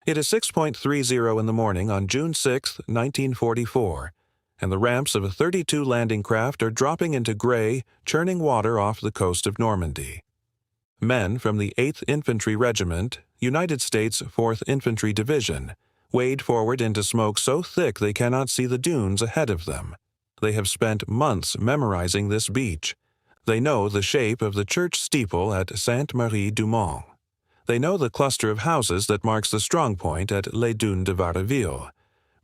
It is 6:30 in the morning on June 6, 1944, and the ramps of a 32 landing craft are dropping into gray, churning water off the coast of Normandy. Men from the 8th Infantry Regiment, United States 4th Infantry Division, wade forward into smoke so thick they cannot see the dunes ahead of them. They have spent months memorizing this beach. They know the shape of the church steeple at Sainte-Marie-du-Mont. They know the cluster of houses that marks the strongpoint at les Dunes de Varreville,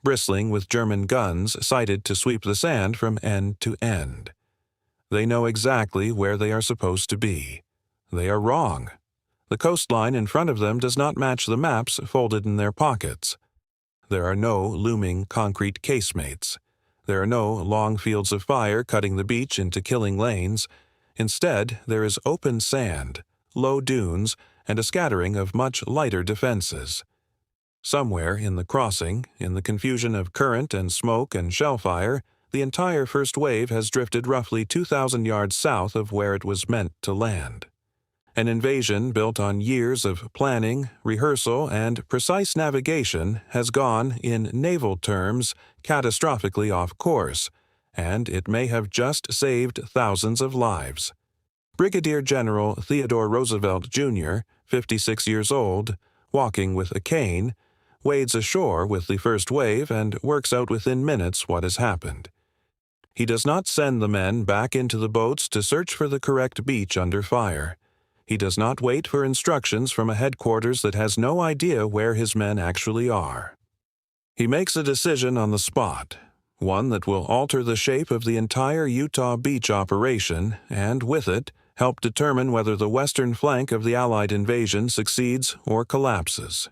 bristling with German guns sighted to sweep the sand from end to end. They know exactly where they are supposed to be. They are wrong. The coastline in front of them does not match the maps folded in their pockets. There are no looming concrete casemates. There are no long fields of fire cutting the beach into killing lanes. Instead, there is open sand, low dunes, and a scattering of much lighter defenses. Somewhere in the crossing, in the confusion of current and smoke and shellfire, the entire first wave has drifted roughly 2,000 yards south of where it was meant to land. An invasion built on years of planning, rehearsal, and precise navigation has gone, in naval terms, catastrophically off course, and it may have just saved thousands of lives. Brigadier General Theodore Roosevelt, Jr., 56 years old, walking with a cane, wades ashore with the first wave and works out within minutes what has happened. He does not send the men back into the boats to search for the correct beach under fire. He does not wait for instructions from a headquarters that has no idea where his men actually are. He makes a decision on the spot, one that will alter the shape of the entire Utah beach operation and, with it, help determine whether the western flank of the Allied invasion succeeds or collapses.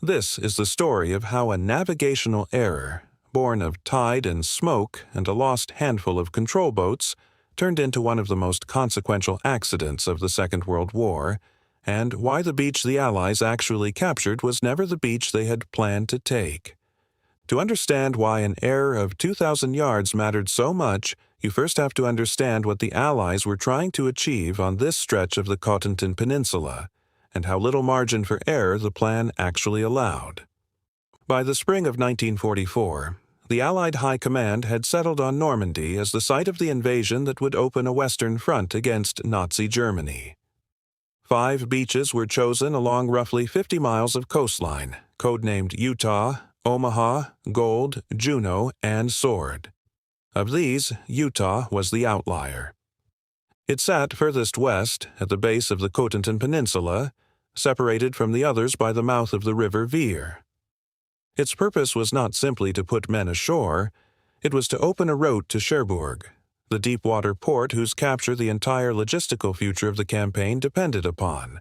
This is the story of how a navigational error, born of tide and smoke and a lost handful of control boats, turned into one of the most consequential accidents of the Second World War, and why the beach the Allies actually captured was never the beach they had planned to take. To understand why an error of 2,000 yards mattered so much, you first have to understand what the Allies were trying to achieve on this stretch of the Cotentin Peninsula, and how little margin for error the plan actually allowed. By the spring of 1944, the Allied High Command had settled on Normandy as the site of the invasion that would open a western front against Nazi Germany. 5 beaches were chosen along roughly 50 miles of coastline, codenamed Utah, Omaha, Gold, Juno, and Sword. Of these, Utah was the outlier. It sat furthest west, at the base of the Cotentin Peninsula, separated from the others by the mouth of the river Vire. Its purpose was not simply to put men ashore, it was to open a route to Cherbourg, the deep-water port whose capture the entire logistical future of the campaign depended upon.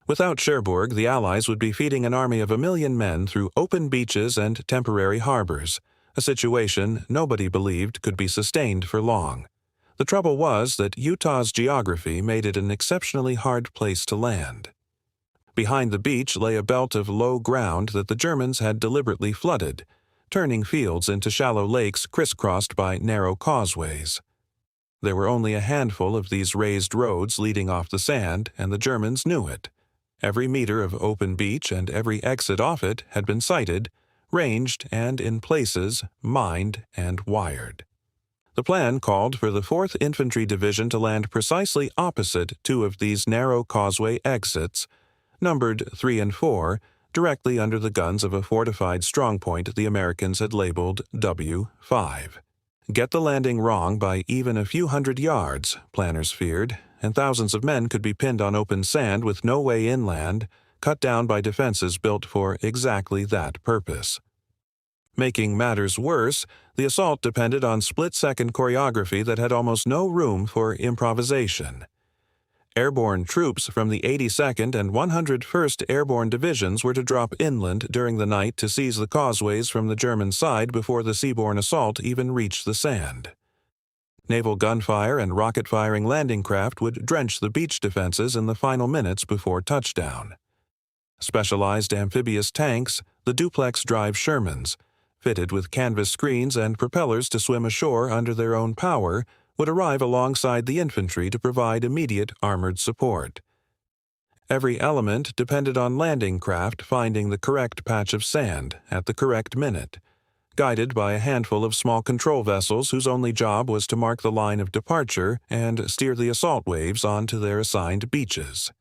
Without Cherbourg, the Allies would be feeding an army of 1 million men through open beaches and temporary harbors, a situation nobody believed could be sustained for long. The trouble was that Utah's geography made it an exceptionally hard place to land. Behind the beach lay a belt of low ground that the Germans had deliberately flooded, turning fields into shallow lakes crisscrossed by narrow causeways. There were only a handful of these raised roads leading off the sand, and the Germans knew it. Every meter of open beach and every exit off it had been sighted, ranged, and, in places, mined and wired. The plan called for the 4th Infantry Division to land precisely opposite 2 of these narrow causeway exits, numbered 3 and 4, directly under the guns of a fortified strongpoint the Americans had labeled W5. Get the landing wrong by even a few hundred yards, planners feared, and thousands of men could be pinned on open sand with no way inland, cut down by defenses built for exactly that purpose. Making matters worse, the assault depended on split-second choreography that had almost no room for improvisation. Airborne troops from the 82nd and 101st Airborne Divisions were to drop inland during the night to seize the causeways from the German side before the seaborne assault even reached the sand. Naval gunfire and rocket-firing landing craft would drench the beach defenses in the final minutes before touchdown. Specialized amphibious tanks, the duplex-drive Shermans, fitted with canvas screens and propellers to swim ashore under their own power, would arrive alongside the infantry to provide immediate armored support. Every element depended on landing craft finding the correct patch of sand at the correct minute, guided by a handful of small control vessels whose only job was to mark the line of departure and steer the assault waves onto their assigned beaches.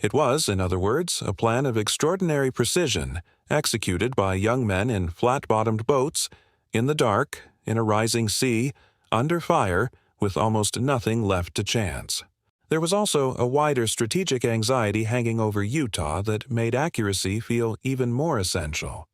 It was, in other words, a plan of extraordinary precision, executed by young men in flat-bottomed boats, in the dark, in a rising sea, under fire, with almost nothing left to chance. There was also a wider strategic anxiety hanging over Utah that made accuracy feel even more essential.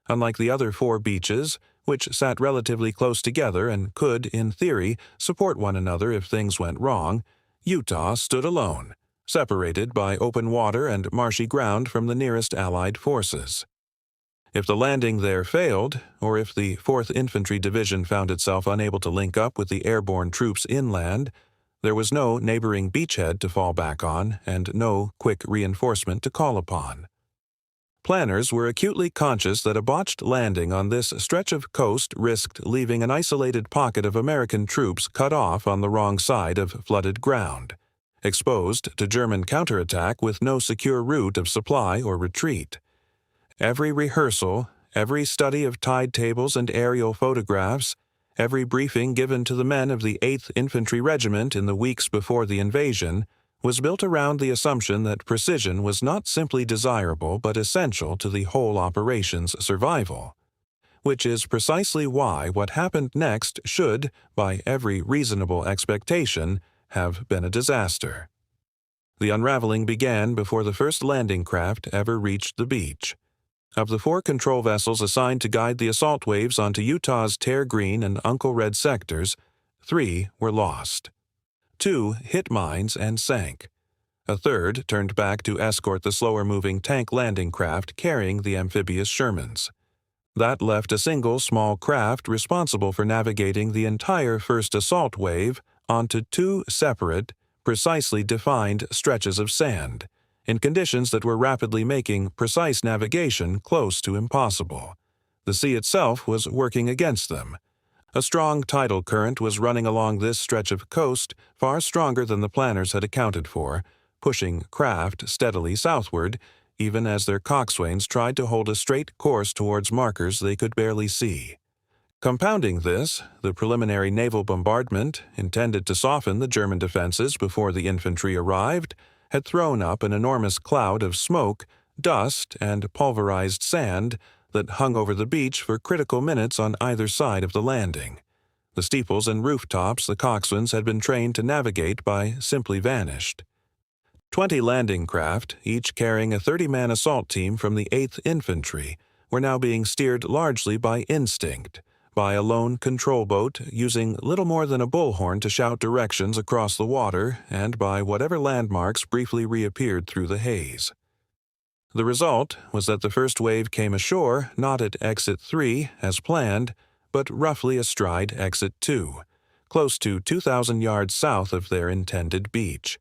Unlike the other 4 beaches, which sat relatively close together and could, in theory, support one another if things went wrong, Utah stood alone, separated by open water and marshy ground from the nearest Allied forces. If the landing there failed, or if the 4th Infantry Division found itself unable to link up with the airborne troops inland, there was no neighboring beachhead to fall back on and no quick reinforcement to call upon. Planners were acutely conscious that a botched landing on this stretch of coast risked leaving an isolated pocket of American troops cut off on the wrong side of flooded ground, exposed to German counterattack with no secure route of supply or retreat. Every rehearsal, every study of tide tables and aerial photographs, every briefing given to the men of the 8th Infantry Regiment in the weeks before the invasion was built around the assumption that precision was not simply desirable but essential to the whole operation's survival, which is precisely why what happened next should, by every reasonable expectation, have been a disaster. The unraveling began before the first landing craft ever reached the beach. Of the 4 control vessels assigned to guide the assault waves onto Utah's Tear Green and Uncle Red sectors, 3 were lost. 2 hit mines and sank. A third turned back to escort the slower-moving tank landing craft carrying the amphibious Shermans. That left a single small craft responsible for navigating the entire first assault wave onto 2 separate, precisely defined stretches of sand, in conditions that were rapidly making precise navigation close to impossible. The sea itself was working against them. A strong tidal current was running along this stretch of coast, far stronger than the planners had accounted for, pushing craft steadily southward, even as their coxswains tried to hold a straight course towards markers they could barely see. Compounding this, the preliminary naval bombardment, intended to soften the German defenses before the infantry arrived, had thrown up an enormous cloud of smoke, dust, and pulverized sand that hung over the beach for critical minutes on either side of the landing. The steeples and rooftops the coxswains had been trained to navigate by simply vanished. 20 landing craft, each carrying a 30-man assault team from the 8th Infantry, were now being steered largely by instinct, by a lone control boat using little more than a bullhorn to shout directions across the water, and by whatever landmarks briefly reappeared through the haze. The result was that the first wave came ashore not at exit 3, as planned, but roughly astride exit 2, close to 2,000 yards south of their intended beach.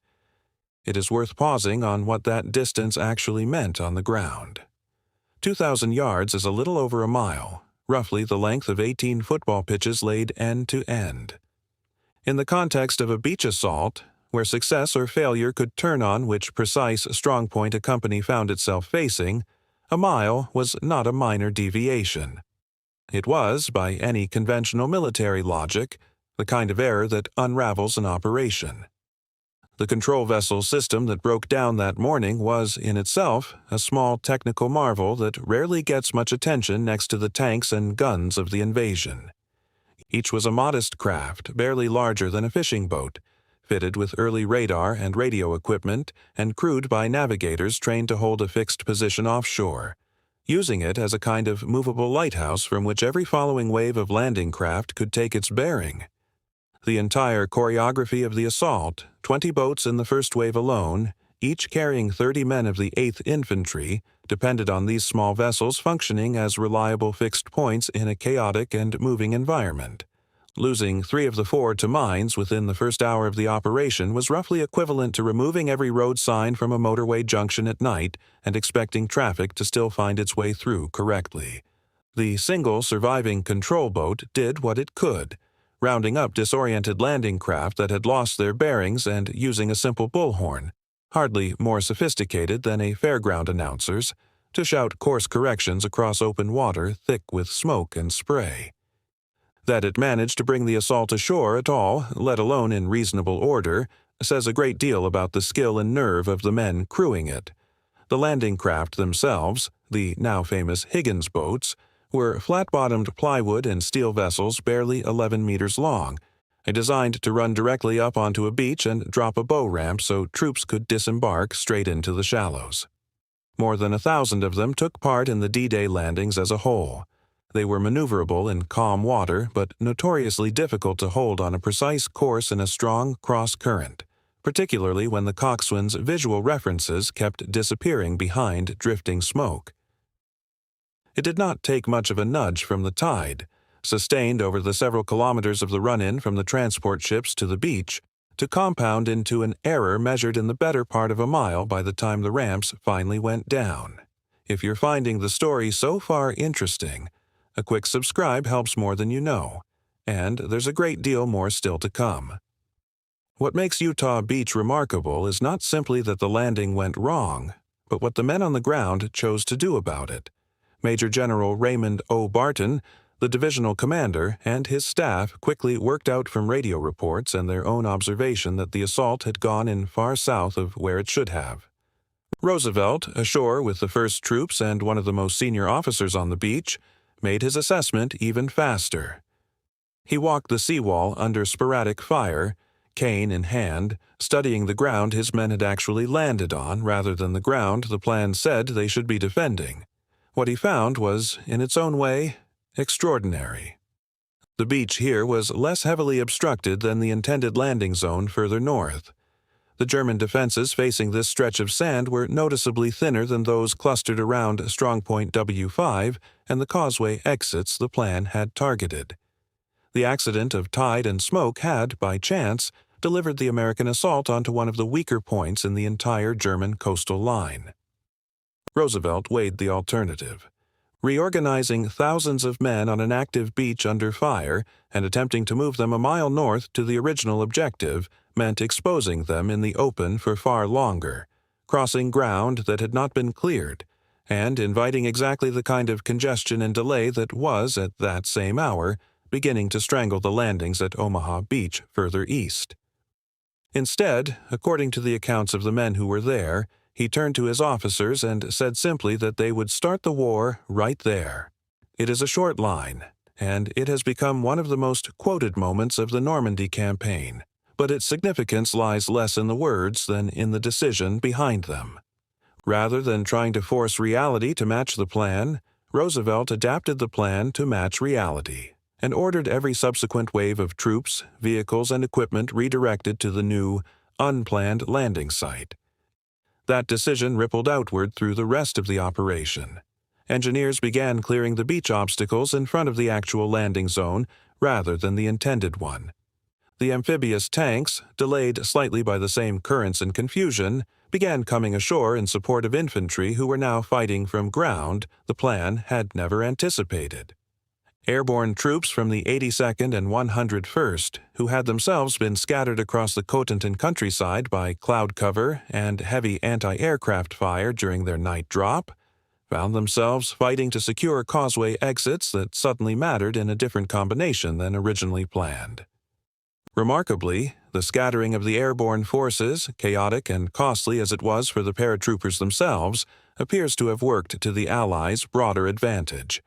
It is worth pausing on what that distance actually meant on the ground. 2,000 yards is a little over a mile, roughly the length of 18 football pitches laid end to end. In the context of a beach assault, where success or failure could turn on which precise strongpoint a company found itself facing, a mile was not a minor deviation. It was, by any conventional military logic, the kind of error that unravels an operation. The control vessel system that broke down that morning was, in itself, a small technical marvel that rarely gets much attention next to the tanks and guns of the invasion. Each was a modest craft, barely larger than a fishing boat, fitted with early radar and radio equipment and crewed by navigators trained to hold a fixed position offshore, using it as a kind of movable lighthouse from which every following wave of landing craft could take its bearing. The entire choreography of the assault, 20 boats in the first wave alone, each carrying 30 men of the 8th Infantry, depended on these small vessels functioning as reliable fixed points in a chaotic and moving environment. Losing 3 of the 4 to mines within the first hour of the operation was roughly equivalent to removing every road sign from a motorway junction at night and expecting traffic to still find its way through correctly. The single surviving control boat did what it could, rounding up disoriented landing craft that had lost their bearings and using a simple bullhorn, hardly more sophisticated than a fairground announcer's, to shout course corrections across open water thick with smoke and spray. That it managed to bring the assault ashore at all, let alone in reasonable order, says a great deal about the skill and nerve of the men crewing it. The landing craft themselves, the now famous Higgins boats, were flat-bottomed plywood and steel vessels barely 11 meters long, designed to run directly up onto a beach and drop a bow ramp so troops could disembark straight into the shallows. More than 1,000 of them took part in the D-Day landings as a whole. They were maneuverable in calm water, but notoriously difficult to hold on a precise course in a strong cross-current, particularly when the coxswain's visual references kept disappearing behind drifting smoke. It did not take much of a nudge from the tide, sustained over the several kilometers of the run-in from the transport ships to the beach, to compound into an error measured in the better part of a mile by the time the ramps finally went down. If you're finding the story so far interesting, a quick subscribe helps more than you know, and there's a great deal more still to come. What makes Utah Beach remarkable is not simply that the landing went wrong, but what the men on the ground chose to do about it. Major General Raymond O. Barton, the divisional commander, and his staff quickly worked out from radio reports and their own observation that the assault had gone in far south of where it should have. Roosevelt, ashore with the first troops and one of the most senior officers on the beach, made his assessment even faster. He walked the seawall under sporadic fire, cane in hand, studying the ground his men had actually landed on rather than the ground the plan said they should be defending. What he found was, in its own way, extraordinary. The beach here was less heavily obstructed than the intended landing zone further north. The German defenses facing this stretch of sand were noticeably thinner than those clustered around strongpoint W5 and the causeway exits the plan had targeted. The accident of tide and smoke had, by chance, delivered the American assault onto one of the weaker points in the entire German coastal line. Roosevelt weighed the alternative. Reorganizing thousands of men on an active beach under fire and attempting to move them a mile north to the original objective meant exposing them in the open for far longer, crossing ground that had not been cleared, and inviting exactly the kind of congestion and delay that was, at that same hour, beginning to strangle the landings at Omaha Beach further east. Instead, according to the accounts of the men who were there, he turned to his officers and said simply that they would start the war right there. It is a short line, and it has become one of the most quoted moments of the Normandy campaign, but its significance lies less in the words than in the decision behind them. Rather than trying to force reality to match the plan, Roosevelt adapted the plan to match reality, and ordered every subsequent wave of troops, vehicles, and equipment redirected to the new, unplanned landing site. That decision rippled outward through the rest of the operation. Engineers began clearing the beach obstacles in front of the actual landing zone rather than the intended one. The amphibious tanks, delayed slightly by the same currents and confusion, began coming ashore in support of infantry who were now fighting from ground the plan had never anticipated. Airborne troops from the 82nd and 101st, who had themselves been scattered across the Cotentin countryside by cloud cover and heavy anti-aircraft fire during their night drop, found themselves fighting to secure causeway exits that suddenly mattered in a different combination than originally planned. Remarkably, the scattering of the airborne forces, chaotic and costly as it was for the paratroopers themselves, appears to have worked to the Allies' broader advantage.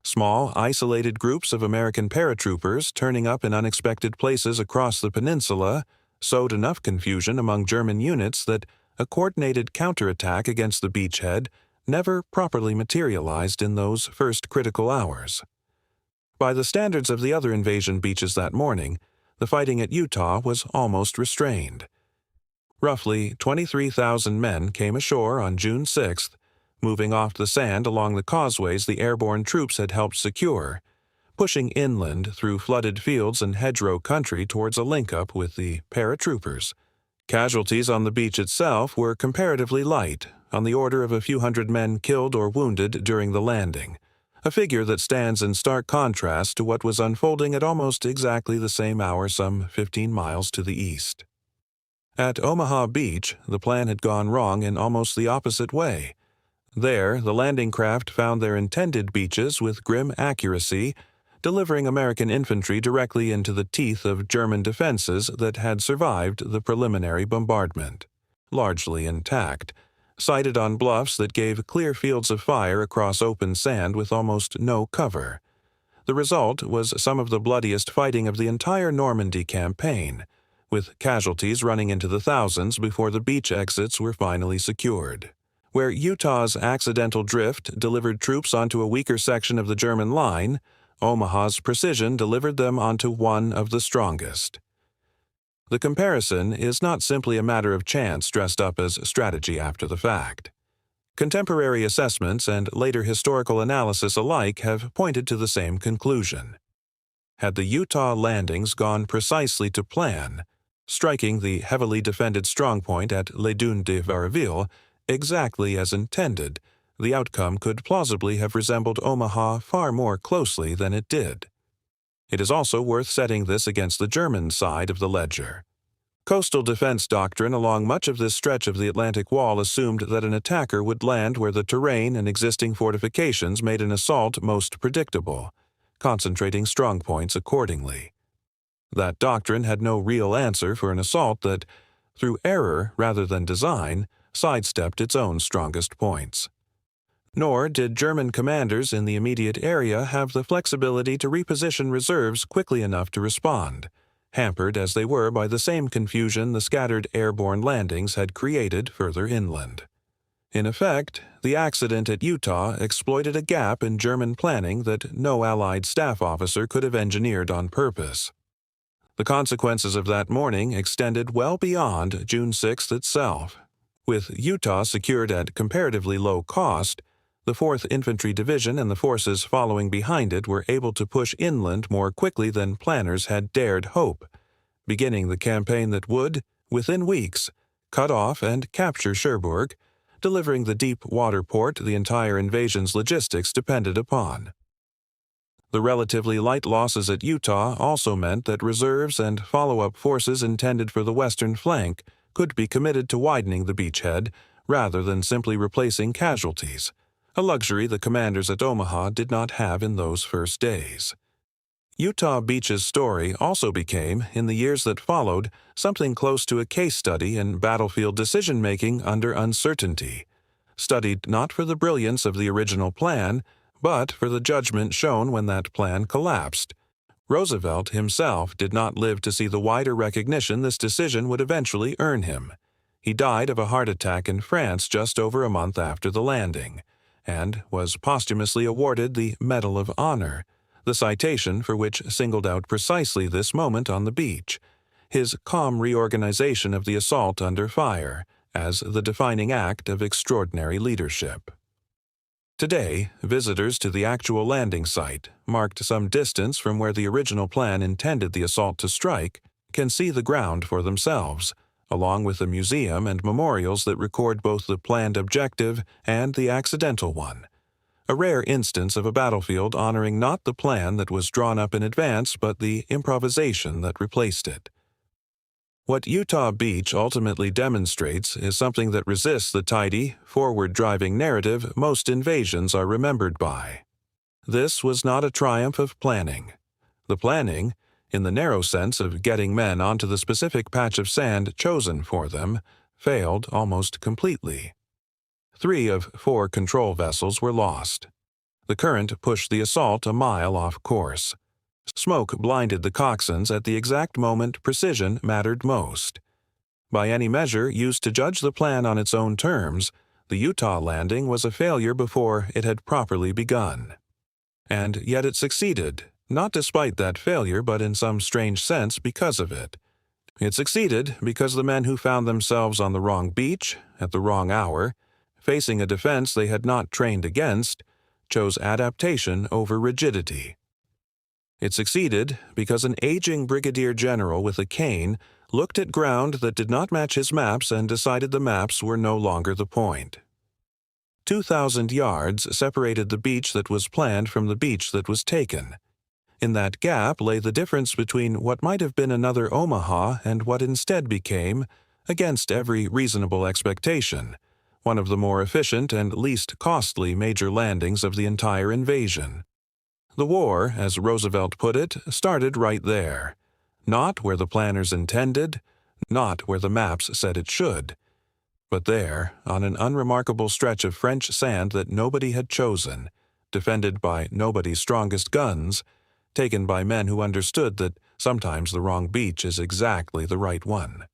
Small, isolated groups of American paratroopers turning up in unexpected places across the peninsula sowed enough confusion among German units that a coordinated counterattack against the beachhead never properly materialized in those first critical hours. By the standards of the other invasion beaches that morning, the fighting at Utah was almost restrained. Roughly 23,000 men came ashore on June 6th, moving off the sand along the causeways the airborne troops had helped secure, pushing inland through flooded fields and hedgerow country towards a link-up with the paratroopers. Casualties on the beach itself were comparatively light, on the order of a few hundred men killed or wounded during the landing, a figure that stands in stark contrast to what was unfolding at almost exactly the same hour some 15 miles to the east. At Omaha Beach, the plan had gone wrong in almost the opposite way. There, the landing craft found their intended beaches with grim accuracy, delivering American infantry directly into the teeth of German defenses that had survived the preliminary bombardment, largely intact, sited on bluffs that gave clear fields of fire across open sand with almost no cover. The result was some of the bloodiest fighting of the entire Normandy campaign, with casualties running into the thousands before the beach exits were finally secured. Where Utah's accidental drift delivered troops onto a weaker section of the German line, Omaha's precision delivered them onto one of the strongest. The comparison is not simply a matter of chance dressed up as strategy after the fact. Contemporary assessments and later historical analysis alike have pointed to the same conclusion. Had the Utah landings gone precisely to plan, striking the heavily defended strongpoint at les Dunes de Varreville exactly as intended, the outcome could plausibly have resembled Omaha far more closely than it did. It is also worth setting this against the German side of the ledger. Coastal defense doctrine along much of this stretch of the Atlantic Wall assumed that an attacker would land where the terrain and existing fortifications made an assault most predictable, concentrating strongpoints accordingly. That doctrine had no real answer for an assault that, through error rather than design, sidestepped its own strongest points. Nor did German commanders in the immediate area have the flexibility to reposition reserves quickly enough to respond, hampered as they were by the same confusion the scattered airborne landings had created further inland. In effect, the accident at Utah exploited a gap in German planning that no Allied staff officer could have engineered on purpose. The consequences of that morning extended well beyond June 6th itself. With Utah secured at comparatively low cost, the 4th Infantry Division and the forces following behind it were able to push inland more quickly than planners had dared hope, beginning the campaign that would, within weeks, cut off and capture Cherbourg, delivering the deep water port the entire invasion's logistics depended upon. The relatively light losses at Utah also meant that reserves and follow-up forces intended for the western flank could be committed to widening the beachhead rather than simply replacing casualties, a luxury the commanders at Omaha did not have in those first days. Utah Beach's story also became, in the years that followed, something close to a case study in battlefield decision-making under uncertainty, studied not for the brilliance of the original plan, but for the judgment shown when that plan collapsed. Roosevelt himself did not live to see the wider recognition this decision would eventually earn him. He died of a heart attack in France just over a month after the landing, and was posthumously awarded the Medal of Honor, the citation for which singled out precisely this moment on the beach, his calm reorganization of the assault under fire, as the defining act of extraordinary leadership. Today, visitors to the actual landing site, marked some distance from where the original plan intended the assault to strike, can see the ground for themselves, along with a museum and memorials that record both the planned objective and the accidental one, a rare instance of a battlefield honoring not the plan that was drawn up in advance but the improvisation that replaced it. What Utah Beach ultimately demonstrates is something that resists the tidy, forward-driving narrative most invasions are remembered by. This was not a triumph of planning. The planning, in the narrow sense of getting men onto the specific patch of sand chosen for them, failed almost completely. 3 of 4 control vessels were lost. The current pushed the assault a mile off course. Smoke blinded the coxswains at the exact moment precision mattered most. By any measure used to judge the plan on its own terms, the Utah landing was a failure before it had properly begun. And yet it succeeded, not despite that failure but in some strange sense because of it. It succeeded because the men who found themselves on the wrong beach, at the wrong hour, facing a defense they had not trained against, chose adaptation over rigidity. It succeeded because an aging brigadier general with a cane looked at ground that did not match his maps and decided the maps were no longer the point. 2,000 yards separated the beach that was planned from the beach that was taken. In that gap lay the difference between what might have been another Omaha and what instead became against every reasonable expectation, one of the more efficient and least costly major landings of the entire invasion. The war, as Roosevelt put it, started right there. Not where the planners intended, not where the maps said it should, but there, on an unremarkable stretch of French sand that nobody had chosen, defended by nobody's strongest guns, taken by men who understood that sometimes the wrong beach is exactly the right one.